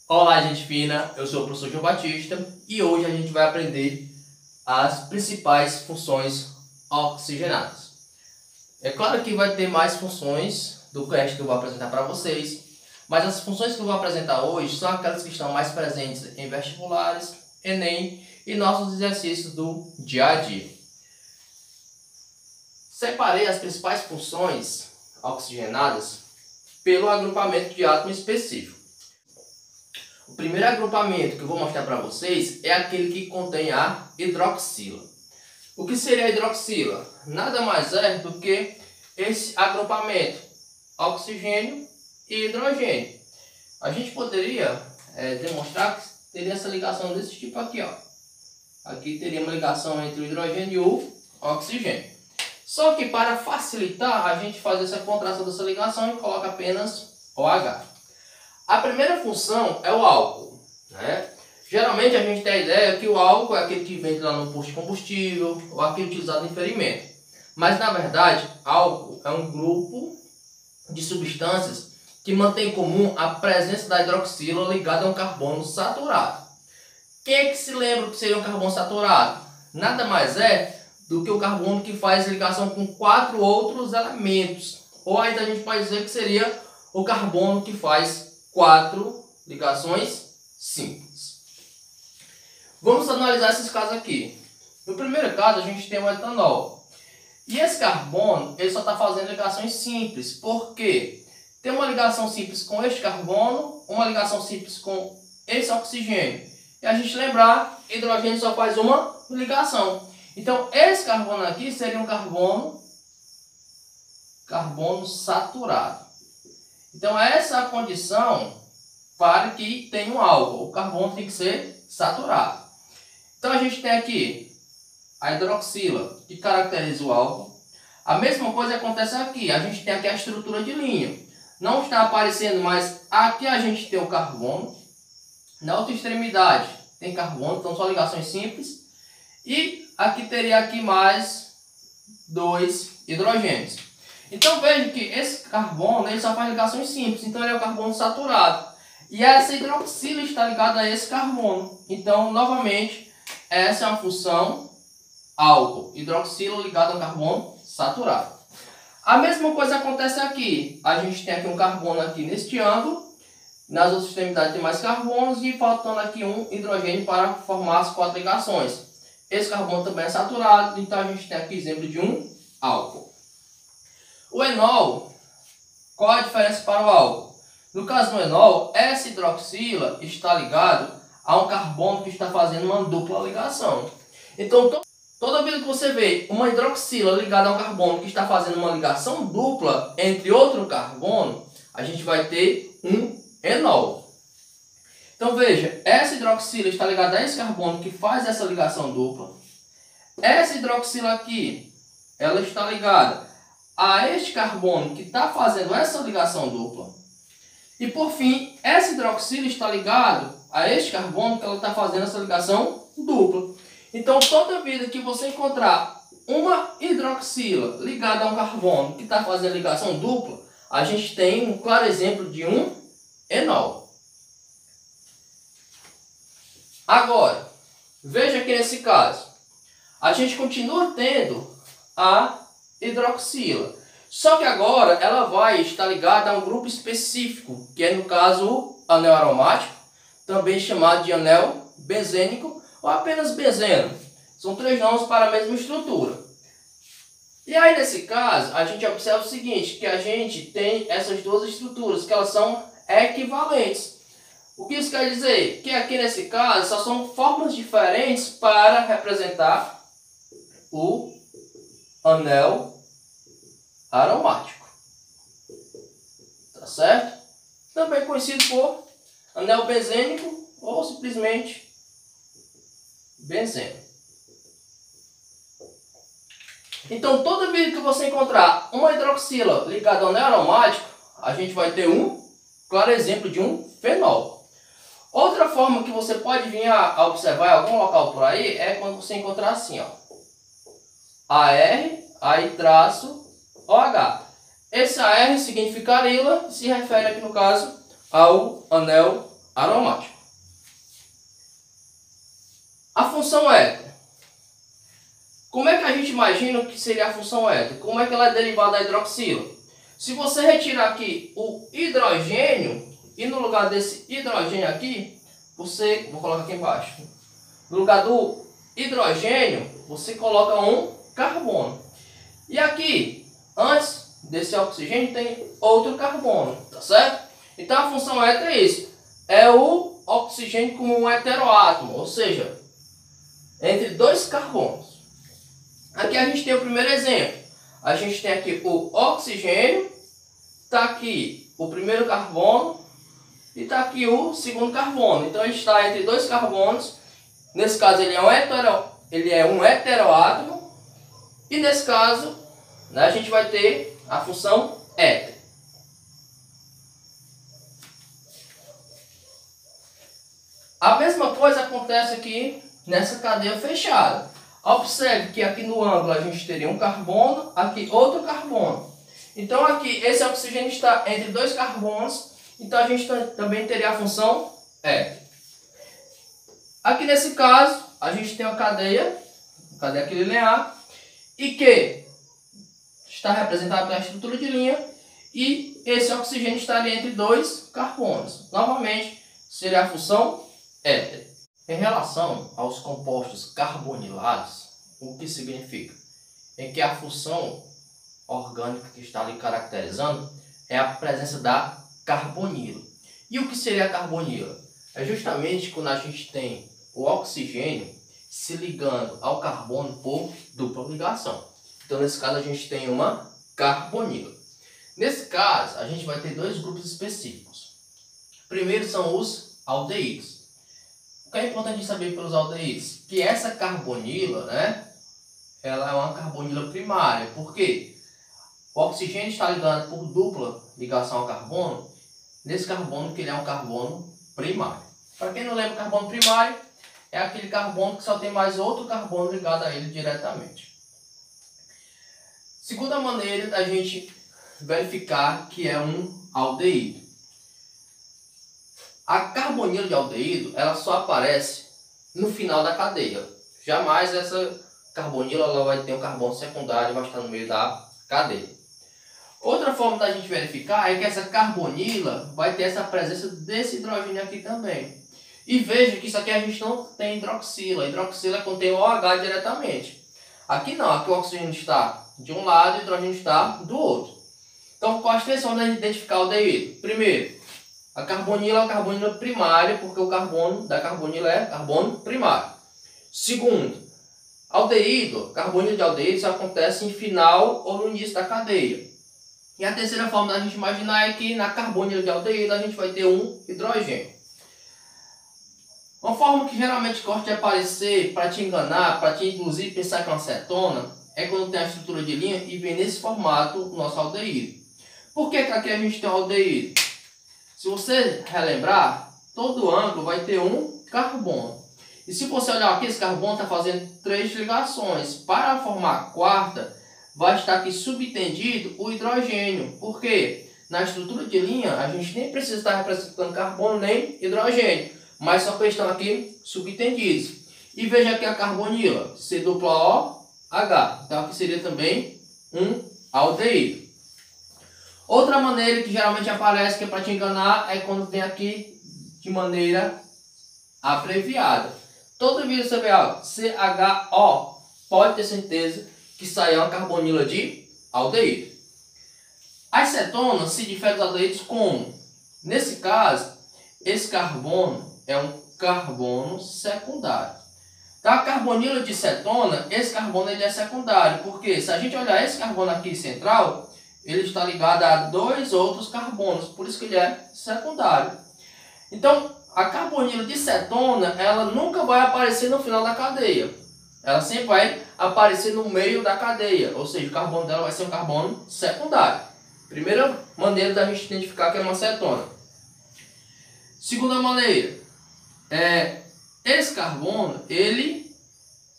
Olá, gente fina, eu sou o professor João Batista e hoje a gente vai aprender as principais funções oxigenadas. É claro que vai ter mais funções do que esta que eu vou apresentar para vocês, mas as funções que eu vou apresentar hoje são aquelas que estão mais presentes em vestibulares, Enem e nossos exercícios do dia a dia. Separei as principais funções oxigenadas pelo agrupamento de átomo específico. O primeiro agrupamento que eu vou mostrar para vocês é aquele que contém a hidroxila. O que seria a hidroxila? Nada mais é do que esse agrupamento oxigênio e hidrogênio. A gente poderia demonstrar que teria essa ligação desse tipo aqui, ó. Aqui teria uma ligação entre o hidrogênio e o oxigênio. Só que para facilitar, a gente faz essa contração dessa ligação e coloca apenas OH. A primeira função é o álcool, né? Geralmente a gente tem a ideia que o álcool é aquele que vende lá no posto de combustível ou aquele utilizado em ferimento. Mas na verdade, álcool é um grupo de substâncias que mantém em comum a presença da hidroxila ligada a um carbono saturado. Quem é que se lembra que seria um carbono saturado? Nada mais é do que o carbono que faz ligação com 4 outros elementos. Ou ainda a gente pode dizer que seria o carbono que faz 4 ligações simples. Vamos analisar esses casos aqui. No primeiro caso, a gente tem o etanol. E esse carbono, ele só está fazendo ligações simples. Por quê? Tem uma ligação simples com este carbono, uma ligação simples com esse oxigênio. E a gente lembrar, hidrogênio só faz uma ligação. Então, esse carbono aqui seria um carbono saturado. Então, essa é a condição para que tenha um álcool. O carbono tem que ser saturado. Então, a gente tem aqui a hidroxila, que caracteriza o álcool. A mesma coisa acontece aqui. A gente tem aqui a estrutura de linha. Não está aparecendo, mas aqui a gente tem o carbono. Na outra extremidade tem carbono, então só ligações simples. E aqui teria aqui mais 2 hidrogênios. Então veja que esse carbono ele só faz ligações simples, então ele é o carbono saturado. E essa hidroxila está ligada a esse carbono. Então, novamente, essa é uma função álcool. Hidroxila ligada a um carbono saturado. A mesma coisa acontece aqui. A gente tem aqui um carbono aqui neste ângulo. Nas outras extremidades tem mais carbonos e faltando aqui um hidrogênio para formar as 4 ligações. Esse carbono também é saturado, então a gente tem aqui exemplo de um álcool. O enol, qual a diferença para o álcool? No caso do enol, essa hidroxila está ligado a um carbono que está fazendo uma dupla ligação. Então, toda vez que você vê uma hidroxila ligada a um carbono que está fazendo uma ligação dupla entre outro carbono, a gente vai ter um enol. Então veja, essa hidroxila está ligada a esse carbono que faz essa ligação dupla. Essa hidroxila aqui, ela está ligada a este carbono que está fazendo essa ligação dupla. E por fim, essa hidroxila está ligada a este carbono que ela está fazendo essa ligação dupla. Então toda vez que você encontrar uma hidroxila ligada a um carbono que está fazendo ligação dupla, a gente tem um claro exemplo de um enol. Agora, veja que nesse caso, a gente continua tendo a hidroxila. Só que agora ela vai estar ligada a um grupo específico, que é no caso o anel aromático, também chamado de anel benzênico ou apenas benzeno. São 3 nomes para a mesma estrutura. E aí nesse caso, a gente observa o seguinte, que a gente tem essas duas estruturas, que elas são equivalentes. O que isso quer dizer? Que aqui nesse caso só são formas diferentes para representar o anel aromático. Tá certo? Também conhecido por anel benzênico ou simplesmente benzeno. Então, toda vez que você encontrar uma hidroxila ligada ao anel aromático, a gente vai ter um claro exemplo de um fenol. Outra forma que você pode vir a observar em algum local por aí é quando você encontrar assim, ó, AR, aí traço, OH. Esse AR significa arila, se refere aqui no caso ao anel aromático. A função éter. Como é que a gente imagina que seria a função éter? Como é que ela é derivada da hidroxila? Se você retirar aqui o hidrogênio e no lugar desse hidrogênio aqui, vou colocar aqui embaixo. No lugar do hidrogênio, você coloca um carbono. E aqui, antes desse oxigênio, tem outro carbono, tá certo? Então a função éter é isso. É o oxigênio como um heteroátomo, ou seja, entre dois carbonos. Aqui a gente tem o primeiro exemplo. A gente tem aqui o oxigênio, está aqui o primeiro carbono e está aqui o segundo carbono. Então ele está entre dois carbonos. Nesse caso ele é um heteroátomo. E nesse caso, né, a gente vai ter a função éter. A mesma coisa acontece aqui nessa cadeia fechada. Observe que aqui no ângulo a gente teria um carbono, aqui outro carbono. Então aqui esse oxigênio está entre dois carbonos, então a gente também teria a função éter. Aqui nesse caso a gente tem uma cadeia aqui linear, e que está representada pela estrutura de linha, e esse oxigênio estaria entre dois carbonos. Novamente seria a função éter. Em relação aos compostos carbonilados, o que significa? É que a função orgânica que está ali caracterizando é a presença da carbonila. E o que seria a carbonila? É justamente quando a gente tem o oxigênio se ligando ao carbono por dupla ligação. Então nesse caso a gente tem uma carbonila. Nesse caso a gente vai ter dois grupos específicos. Primeiro são os aldeídos. O que é importante saber pelos aldeídos? Que essa carbonila, né, ela é uma carbonila primária. Por quê? O oxigênio está ligado por dupla ligação ao carbono, nesse carbono que ele é um carbono primário. Para quem não lembra, carbono primário é aquele carbono que só tem mais outro carbono ligado a ele diretamente. Segunda maneira da gente verificar que é um aldeído. A carbonila de aldeído, ela só aparece no final da cadeia. Jamais essa carbonila ela vai ter um carbono secundário e vai estar no meio da cadeia. Outra forma da gente verificar é que essa carbonila vai ter essa presença desse hidrogênio aqui também. E veja que isso aqui a gente não tem hidroxila. A hidroxila contém o OH diretamente. Aqui não, aqui o oxigênio está de um lado e o hidrogênio está do outro. Então quais três formas de identificar o aldeído? Primeiro, a carbonila é uma carbonila primária, porque o carbono da carbonila é carbono primário. Segundo, aldeído, carbonila de aldeído só acontece em final ou no início da cadeia. E a terceira forma da gente imaginar é que na carbonila de aldeído a gente vai ter um hidrogênio. Uma forma que geralmente gosta de aparecer para te enganar, para te inclusive pensar que é uma cetona, é quando tem a estrutura de linha e vem nesse formato o nosso aldeído. Por que aqui a gente tem um aldeído? Se você relembrar, todo ângulo vai ter um carbono. E se você olhar aqui, esse carbono está fazendo três ligações. Para formar a quarta, vai estar aqui subtendido o hidrogênio. Por quê? Na estrutura de linha, a gente nem precisa estar representando carbono nem hidrogênio, mas só que estão aqui subtendidos. E veja aqui a carbonila, C-O-H. Então aqui seria também um aldeído. Outra maneira que geralmente aparece, que é para te enganar, é quando vem aqui de maneira abreviada. Toda vez que você vê algo CHO, pode ter certeza que isso aí é uma carbonila de aldeído. As cetonas se diferem dos aldeídos como? Nesse caso, esse carbono é um carbono secundário. Então a carbonila de cetona, esse carbono ele é secundário, porque se a gente olhar esse carbono aqui central, ele está ligado a dois outros carbonos, por isso que ele é secundário. Então, a carbonila de cetona, ela nunca vai aparecer no final da cadeia. Ela sempre vai aparecer no meio da cadeia, ou seja, o carbono dela vai ser um carbono secundário. Primeira maneira da gente identificar que é uma cetona. Segunda maneira, esse carbono, ele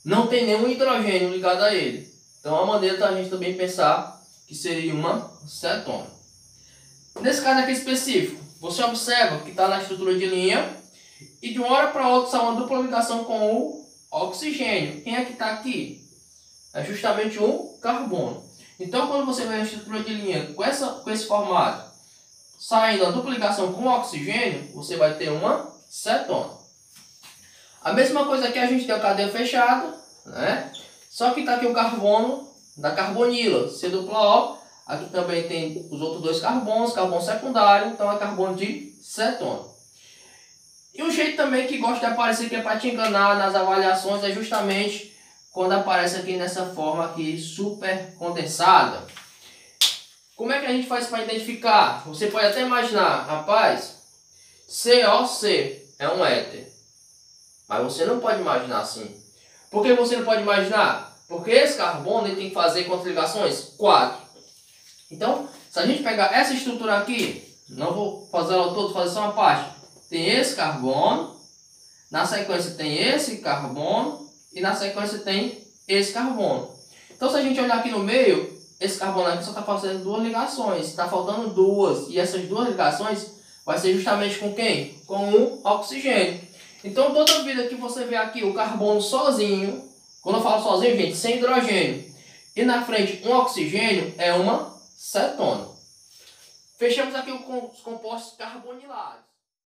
não tem nenhum hidrogênio ligado a ele. Então, é uma maneira da gente também pensar que seria uma cetona. Nesse caso aqui específico, você observa que está na estrutura de linha e de uma hora para outra está uma dupla ligação com o oxigênio. Quem é que está aqui? É justamente um carbono. Então, quando você vê a estrutura de linha com esse formato, saindo a dupla ligação com o oxigênio, você vai ter uma cetona. A mesma coisa aqui, a gente tem a cadeia fechada, né? Só que está aqui o carbono da carbonila, C+O. Aqui também tem os outros dois carbonos, carbono secundário, então é carbono de cetona. E um jeito também que gosta de aparecer, que é para te enganar nas avaliações, é justamente quando aparece aqui nessa forma aqui super condensada. Como é que a gente faz para identificar? Você pode até imaginar, rapaz, COC é um éter. Mas você não pode imaginar assim. Por que você não pode imaginar? Porque esse carbono ele tem que fazer quantas ligações? 4. Então, se a gente pegar essa estrutura aqui, não vou fazer ela toda, fazer só uma parte. Tem esse carbono, na sequência tem esse carbono e na sequência tem esse carbono. Então, se a gente olhar aqui no meio, esse carbono aqui só está fazendo 2 ligações, está faltando 2. E essas 2 ligações vai ser justamente com quem? Com o oxigênio. Então, toda vida que você vê aqui o carbono sozinho, quando eu falo sozinho, gente, sem hidrogênio, e na frente um oxigênio, é uma cetona. Fechamos aqui com os compostos carbonilados.